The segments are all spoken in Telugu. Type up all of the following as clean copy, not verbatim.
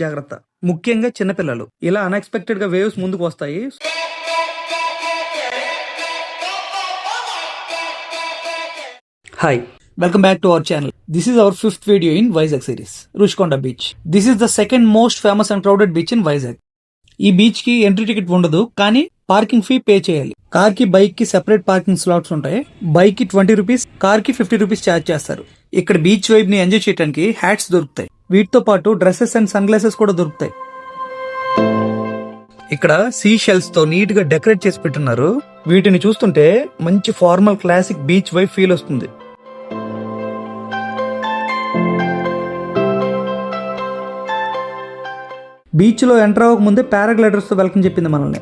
జాగ్రత్త, ముఖ్యంగా చిన్నపిల్లలు. ఇలా అన్ఎక్స్పెక్టెడ్ గా వేవ్స్ ముందుకు వస్తాయి. Hi, welcome back to our channel. This is our 5th video in Vizag series, Rushikonda beach. This is the second most famous and crowded beach in Vizag. ఈ బీచ్ కి ఎంట్రీ టికెట్ ఉండదు, కానీ పార్కింగ్ ఫీ పే చేయాలి. కార్ కి, బైక్ కి సెపరేట్ పార్కింగ్ స్లాట్స్ ఉంటాయి. బైక్ కి 20 రూపీస్, కార్ కి 50 రూపీస్ ఛార్జ్ చేస్తారు. ఇక్కడ బీచ్ వైబ్ ని ఎంజాయ్ చేయడానికి హ్యాట్స్ దొరుకుతాయి. వీటితో పాటు డ్రెస్సెస్ అండ్ సన్ గ్లాసెస్ కూడా దొరుకుతాయి. ఇక్కడ సీ షెల్స్ తో నీట్ గా డెకరేట్ చేసి పెట్టున్నారు. వీటిని చూస్తుంటే మంచి formal classic beach vibe feel వస్తుంది. బీచ్ లో ఎంటర్ అవ్వక ముందే పారాగ్లైడర్స్ తో వెల్కమ్ చెప్పింది మనల్ని.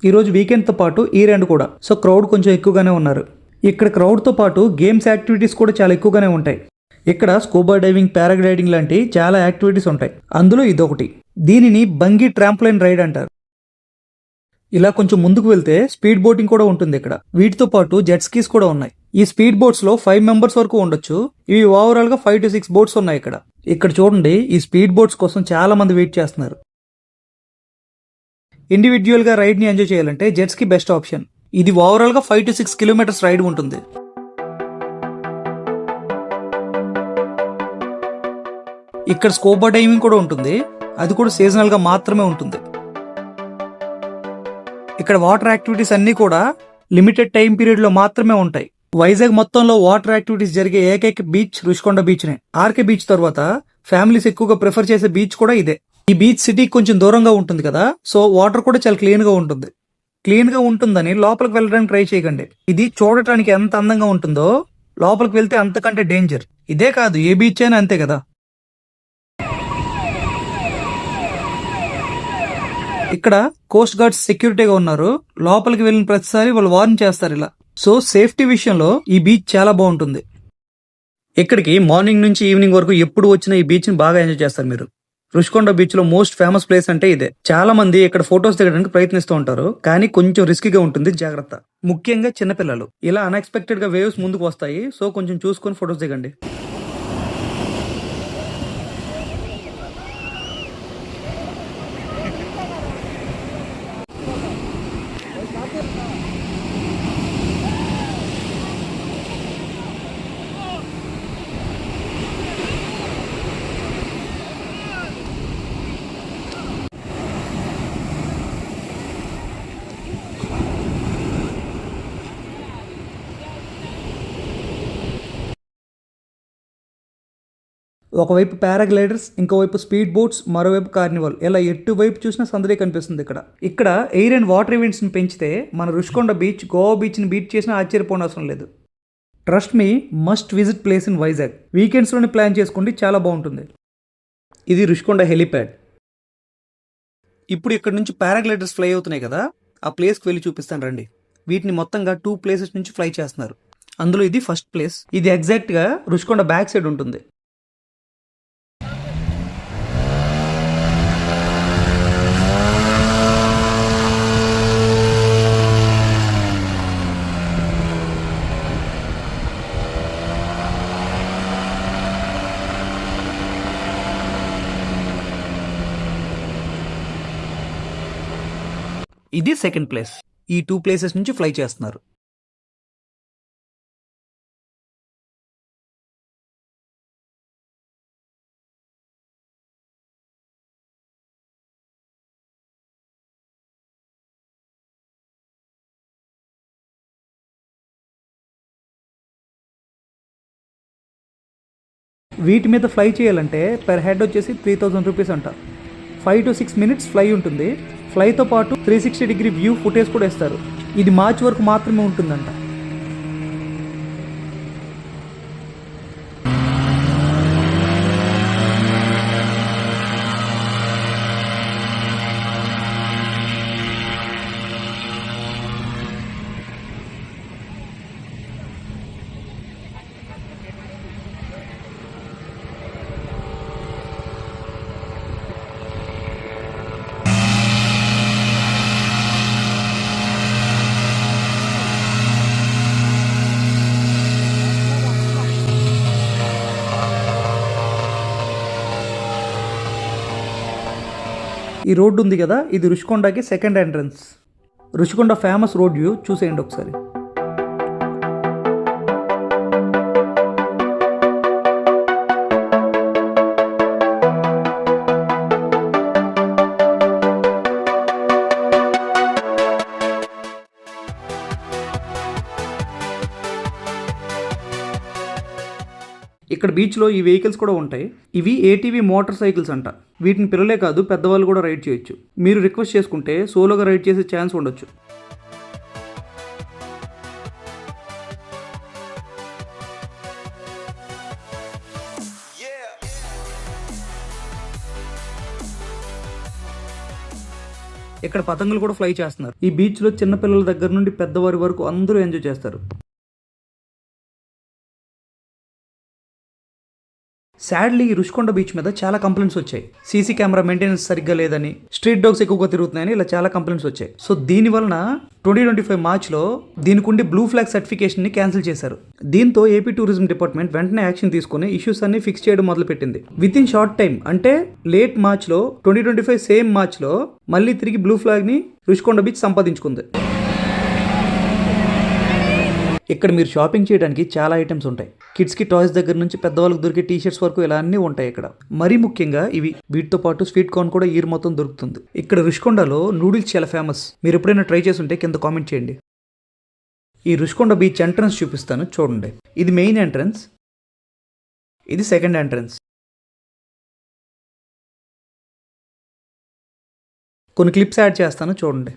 ఈ రోజు వీకెండ్ తో పాటు ఈ రెండు కూడా, సో క్రౌడ్ కొంచెం ఎక్కువగానే ఉన్నారు. ఇక్కడ క్రౌడ్ తో పాటు గేమ్స్ యాక్టివిటీస్ కూడా చాలా ఎక్కువగానే ఉంటాయి. ఇక్కడ స్కూబా డైవింగ్, పారాగ్లైడింగ్ లాంటి చాలా యాక్టివిటీస్ ఉంటాయి. అందులో ఇదొకటి. దీనిని బంగీ ట్రాంప్లైన్ రైడ్ అంటారు. ఇలా కొంచెం ముందుకు వెళ్తే స్పీడ్ బోటింగ్ కూడా ఉంటుంది ఇక్కడ. వీటితో పాటు జెట్ స్కీస్ కూడా ఉన్నాయి. ఈ స్పీడ్ బోట్స్ లో 5 మెంబర్స్ వరకు ఉండొచ్చు. ఇవి ఓవరాల్ గా 5 to 6 బోట్స్ ఉన్నాయి ఇక్కడ. ఇక్కడ చూడండి, ఈ స్పీడ్ బోట్స్ కోసం చాలా మంది వెయిట్ చేస్తున్నారు. ఇండివిడ్యువల్ గా రైడ్ ని ఎంజాయ్ చేయాలంటే జెట్ స్కీ బెస్ట్ ఆప్షన్. ఇది ఓవరాల్ గా 5 to 6 కిలోమీటర్స్ రైడ్ ఉంటుంది. ఇక్కడ స్కూబా డైవింగ్ కూడా ఉంటుంది. అది కూడా సీజనల్ గా మాత్రమే ఉంటుంది. ఇక్కడ వాటర్ యాక్టివిటీస్ అన్ని కూడా లిమిటెడ్ టైం పీరియడ్ లో మాత్రమే ఉంటాయి. వైజాగ్ మొత్తంలో వాటర్ యాక్టివిటీస్ జరిగే ఏకైక బీచ్ రుషికొండ బీచ్ నే. ఆర్కే బీచ్ తర్వాత ఫ్యామిలీస్ ఎక్కువగా ప్రిఫర్ చేసే బీచ్ కూడా ఇదే. ఈ బీచ్ సిటీకి కొంచెం దూరంగా ఉంటుంది కదా, సో వాటర్ కూడా చాలా క్లీన్ గా ఉంటుంది. క్లీన్ గా ఉంటుందని లోపలికి వెళ్ళడానికి ట్రై చేయకండి. ఇది చూడటానికి ఎంత అందంగా ఉంటుందో లోపలికి వెళ్తే అంతకంటే డేంజర్. ఇదే కాదు, ఏ బీచ్ అయినా అంతే కదా. ఇక్కడ కోస్ట్ గార్డ్స్ సెక్యూరిటీగా ఉన్నారు. లోపలికి వెళ్ళిన ప్రతిసారి వాళ్ళు వార్న్ చేస్తారు ఇలా. సో సేఫ్టీ విషయంలో ఈ బీచ్ చాలా బాగుంటుంది. ఇక్కడికి మార్నింగ్ నుంచి ఈవినింగ్ వరకు ఎప్పుడు వచ్చినా ఈ బీచ్ ని బాగా ఎంజాయ్ చేస్తారు మీరు. రుషికొండ బీచ్ లో మోస్ట్ ఫేమస్ ప్లేస్ అంటే ఇదే. చాలా మంది ఇక్కడ ఫొటోస్ దిగడానికి ప్రయత్నిస్తూ ఉంటారు, కానీ కొంచెం రిస్కీగా ఉంటుంది, జాగ్రత్త, ముఖ్యంగా చిన్నపిల్లలు. ఇలా అన్ఎక్స్పెక్టెడ్ గా వేవ్స్ ముందుకు వస్తాయి, సో కొంచెం చూసుకొని ఫొటోస్ దిగండి. ఒకవైపు పారాగ్లైడర్స్, ఇంకోవైపు స్పీడ్ బోట్స్, మరోవైపు కార్నివల్. ఇలా ఎటువైపు చూసినా సందడి కనిపిస్తుంది ఇక్కడ. ఇక్కడ ఎయిర్ అండ్ వాటర్ ఈవెంట్స్ ని పెంచితే మన రుషికొండ బీచ్ గోవా బీచ్ ని బీట్ చేసినా ఆశ్చర్యపోనవసరం లేదు. Trust me, must visit place in Vizag. Weekends లోనే ప్లాన్ చేసుకోండి, చాలా బాగుంటుంది. ఇది రుషికొండ హెలిప్యాడ్. ఇప్పుడు ఇక్కడ నుంచి పారాగ్లైడర్స్ ఫ్లై అవుతున్నాయి కదా, ఆ ప్లేస్కి వెళ్ళి చూపిస్తాను రండి. వీటిని మొత్తంగా 2 ప్లేసెస్ నుంచి ఫ్లై చేస్తున్నారు. అందులో ఇది ఫస్ట్ ప్లేస్. ఇది ఎగ్జాక్ట్ గా రుషికొండ బ్యాక్ సైడ్ ఉంటుంది. ఇది సెకండ్ ప్లేస్. ఈ 2 ప్లేసెస్ నుంచి ఫ్లై చేస్తున్నారు. వీటి మీద ఫ్లై చేయాలంటే పర్ హెడ్ వచ్చేసి 3000 రూపీస్ అంట. 5 to 6 మినిట్స్ ఫ్లై ఉంటుంది. ఫ్లైతో పాటు 360 డిగ్రీ వ్యూ ఫుటేజ్ కూడా ఇస్తారు. ఇది మార్చి వరకు మాత్రమే ఉంటుందంట. ఈ రోడ్డు ఉంది కదా, ఇది రుషికొండకి second entrance. Rushikonda famous road view చూసేయండి ఒకసారి. ఇక్కడ బీచ్లో ఈ వెహికల్స్ కూడా ఉంటాయి. ఇవి ఏటీవీ మోటార్ సైకిల్స్ అంట. వీటిని పిల్లలే కాదు పెద్దవాళ్ళు కూడా రైడ్ చేయొచ్చు. మీరు రిక్వెస్ట్ చేసుకుంటే సోలోగా రైడ్ చేసే ఛాన్స్ ఉండొచ్చు. ఇక్కడ పతంగులు కూడా ఫ్లై చేస్తున్నారు. ఈ బీచ్లో చిన్నపిల్లల దగ్గర నుండి పెద్దవారి వరకు అందరూ ఎంజాయ్ చేస్తారు. సాడ్లీ ఈ రుషికొండ బీచ్ మీద చాలా కంప్లైంట్స్ వచ్చాయి. సీసీ కెమెరా మెయింటెనెన్స్ సరిగ్గా లేదని, స్ట్రీట్ డాగ్స్ ఎక్కువగా తిరుగుతున్నాయని ఇలా చాలా కంప్లైంట్స్ వచ్చాయి. సో దీని వలన 2025 మార్చ్లో దీనికి బ్లూ ఫ్లాగ్ సర్టిఫికేషన్ని క్యాన్సిల్ చేశారు. దీంతో ఏపీ టూరిజం డిపార్ట్మెంట్ వెంటనే యాక్షన్ తీసుకుని ఇష్యూస్ అన్ని ఫిక్స్ చేయడం మొదలుపెట్టింది. విత్ ఇన్ షార్ట్ టైం, అంటే లేట్ మార్చ్లో 2025 సేమ్ మార్చ్లో మళ్ళీ తిరిగి బ్లూ ఫ్లాగ్ని రుషికొండ బీచ్ సంపాదించుకుంది. ఇక్కడ మీరు షాపింగ్ చేయడానికి చాలా ఐటమ్స్ ఉంటాయి. కిడ్స్కి టాయ్స్ దగ్గర నుంచి పెద్దవాళ్ళకి దొరికే టీ-షర్ట్స్ వరకు ఇలా అన్నీ ఉంటాయి ఇక్కడ. మరీ ముఖ్యంగా ఇవి. వీటితో పాటు స్వీట్ కార్న్ కూడా ఇయర్ మొత్తం దొరుకుతుంది. ఇక్కడ రుషికొండలో నూడిల్స్ చాలా ఫేమస్. మీరు ఎప్పుడైనా ట్రై చేసి ఉంటే కింద కామెంట్ చేయండి. ఈ రుషికొండ బీచ్ ఎంట్రన్స్ చూపిస్తాను చూడండి. ఇది మెయిన్ ఎంట్రన్స్, ఇది సెకండ్ ఎంట్రన్స్. కొన్ని క్లిప్స్ యాడ్ చేస్తాను చూడండి.